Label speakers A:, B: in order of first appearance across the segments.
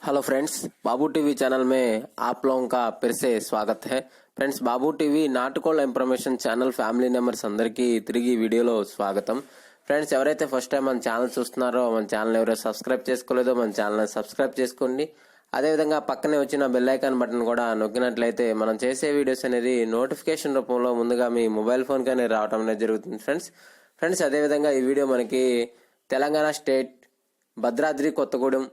A: Hello friends, Babu TV channel में आप लोगों का फिर से स्वागत है। ఫ్రెండ్స్, బాబు టీవీ నాటుకోళ్ళ ఇన్ఫర్మేషన్ ఛానల్ ఫ్యామిలీ మెంబర్స్ అందరికీ తిరిగి వీడియోలో స్వాగతం. ఫ్రెండ్స్, ఎవరైతే ఫస్ట్ టైం మన ఛానల్ చూస్తున్నారో మన ఛానల్ ఎవరైతే సబ్స్క్రైబ్ చేసుకోలేదో మన ఛానల్ సబ్స్క్రైబ్ చేసుకోండి. అదేవిధంగా పక్కనే వచ్చిన బెల్ ఐకాన్ బటన్ కూడా నొక్కినట్లయితే మనం చేసే వీడియోస్ అనేది నోటిఫికేషన్ రూపంలో ముందుగా మీ మొబైల్ ఫోన్ కానీ రావడం అనేది జరుగుతుంది. ఫ్రెండ్స్ అదేవిధంగా ఈ వీడియో మనకి Telangana state Bhadradri Kothagudem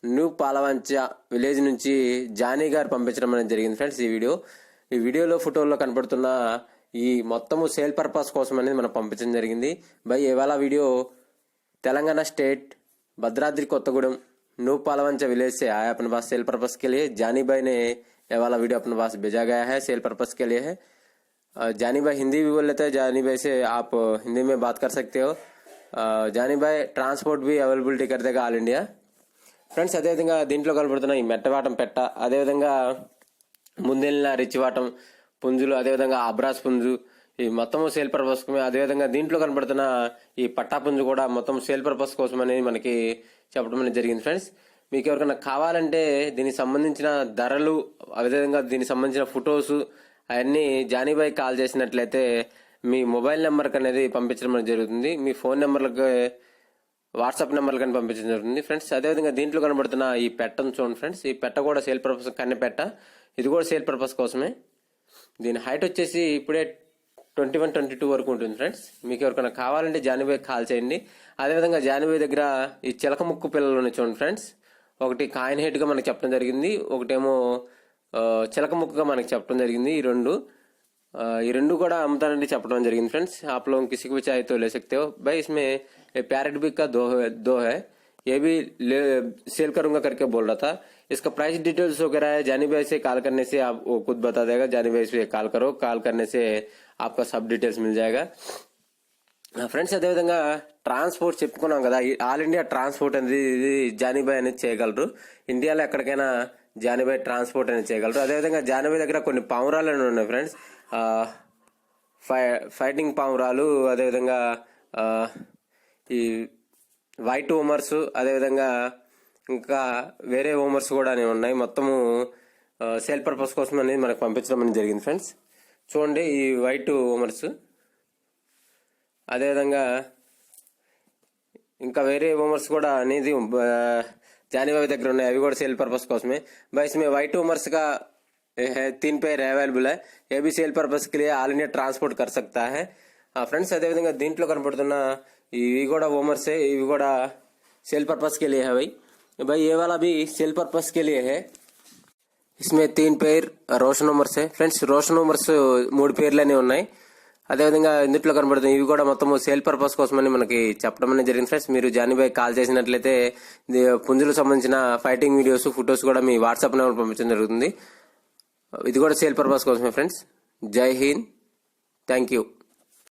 A: new Palvancha village నుంచి జానీ గారు పంపించడం అనేది జరిగింది. ఫ్రెండ్స్, ఈ వీడియోలో ఫోటోల్లో కనపడుతున్న ఈ మొత్తము సేల్ పర్పస్ కోసం అనేది మనం పంపించడం జరిగింది. भाई ये वाला video Telangana state Bhadradri Kothagudem new Palvancha village से आया अपने पास सेल पर्पस के लिए. जानी भाई ने ये वाला वीडियो अपने पास भेजा गया है, सेल पर्पस के लिए है. जानी भाई हिंदी भी बोल लेते हैं, जानी भाई से आप हिंदी में बात कर सकते हो. जानी भाई ट्रांसपोर्ट भी अवेलेबिलिटी कर देगा ऑल इंडिया. ఫ్రెండ్స్, అదేవిధంగా దీంట్లో కనబడుతున్న ఈ మెట్టవాటం పెట్ట, అదేవిధంగా ముందెళ్ళిన రిచ్చివాటం పుంజులు, అదేవిధంగా అబ్రాస్ పుంజు, ఈ మొత్తం సేల్ పర్పస్. అదేవిధంగా దీంట్లో కనబడుతున్న ఈ పట్టా పుంజు కూడా మొత్తం సేల్ పర్పస్ కోసం అనేది మనకి చెప్పడం అనేది జరిగింది. ఫ్రెండ్స్, మీకు ఎవరికైనా కావాలంటే దీనికి సంబంధించిన ధరలు, అదేవిధంగా దీనికి సంబంధించిన ఫొటోస్ అవన్నీ జానీబాయ్ కాల్ చేసినట్లయితే మీ మొబైల్ నెంబర్కి అనేది పంపించడం అనేది జరుగుతుంది. మీ ఫోన్ నెంబర్లకు వాట్సాప్ నెంబర్లు కానీ పంపించడం జరుగుతుంది. ఫ్రెండ్స్, అదేవిధంగా దీంట్లో కనబడుతున్న ఈ పెట్టను చూడండి. ఫ్రెండ్స్, ఈ పెట్ట కూడా సేల్ పర్పస్, కన్నె పెట్ట, ఇది కూడా సేల్ పర్పస్ కోసమే. దీని హైట్ వచ్చేసి ఇప్పుడే 21-22 వరకు ఉంటుంది. ఫ్రెండ్స్, మీకు ఎవరికైనా కావాలంటే జానీబాయ్ కాల్ చేయండి. అదేవిధంగా జానీబాయ్ దగ్గర ఈ చిలక ముక్కు పిల్లలు ఉన్నాయి చూడండి. ఫ్రెండ్స్, ఒకటి కాయిన్ హెడ్గా మనకి చెప్పడం జరిగింది, ఒకటేమో చిలక ముక్కుగా మనకి చెప్పడం జరిగింది. ఈ రెండు కూడా అమ్ముతానంటే చెప్పడం జరిగింది. ఫ్రెండ్స్, आप लोग किसी को भी चाहे तो ले सकते हो. भाई इसमें पैरेट बिग का दो है, ये भी सेल करूंगा करके बोल रहा था. इसका प्राइस डिटेल्स वगैरह है, जानी भाई से कॉल करने से आप वो खुद बता देगा. जानी भाई से कॉल करो, कॉल करने से आपका सब डिटेल्स मिल जाएगा. ఫ్రెండ్స్, అదేవిధంగా ట్రాన్స్పోర్ట్ చెప్పుకున్నాం కదా, ఆల్ ఇండియా ట్రాన్స్పోర్ట్ అనేది జానీబాయ్ అనేది చేయగలరు. ఇండియాలో ఎక్కడికైనా జానీబాయ్ ట్రాన్స్పోర్ట్ అనేది చేయగలరు. అదేవిధంగా జానీబాయ్ దగ్గర కొన్ని పావురాలు అనేవి ఉన్నాయి. ఫ్రెండ్స్, ఫైటింగ్ పావురాలు, అదేవిధంగా ఈ వైట్ ఓమర్స్, అదేవిధంగా ఇంకా వేరే ఓమర్స్ కూడా ఉన్నాయి. మొత్తము సేల్ పర్పస్ కోసం అనేది మనకు పంపించడం అనేది జరిగింది. ఫ్రెండ్స్, చూడండి ఈ వైట్ ఓమర్స్, అదేవిధంగా ఇంకా వేరే ఓమర్స్ కూడా అనేది జానీబాయ్ దగ్గర ఉన్నాయి, అవి కూడా సేల్ పర్పస్ కోసమే. भाई इसमें वाइट ओमर्स का है 3 पेयर अवेलेबल है, ये भी सेल पर्पस के लिए ऑल इंडिया ट्रांसपोर्ट कर सकता है. ఫ్రెండ్స్, అదేవిధంగా దీంట్లో కనపడుతున్న ఇవి కూడా ఓమర్స్, ఇవి కూడా सेल पर्पस के लिए है. भाई ये वाला भी सेल पर्पस के लिए है. इसमें 3 पेयर रोशन ओमर्स है. ఫ్రెండ్స్, రోషన్ ఓమర్స్ 3 పేర్లనే ఉన్నాయి. అదేవిధంగా ఇందులో కనబడుతుంది ఇవి కూడా మొత్తం సేల్ పర్పస్ కోసమని మనకి చెప్పడం అనేది జరిగింది. ఫ్రెండ్స్, మీరు జానీబాయ్ కాల్ చేసినట్లయితే పుంజులకు సంబంధించిన ఫైటింగ్ వీడియోస్, ఫొటోస్ కూడా మీ వాట్సాప్ నెంబర్ పంపించడం జరుగుతుంది. ఇది కూడా సేల్ పర్పస్ కోసమే. ఫ్రెండ్స్, జై హింద్, థ్యాంక్ యూ.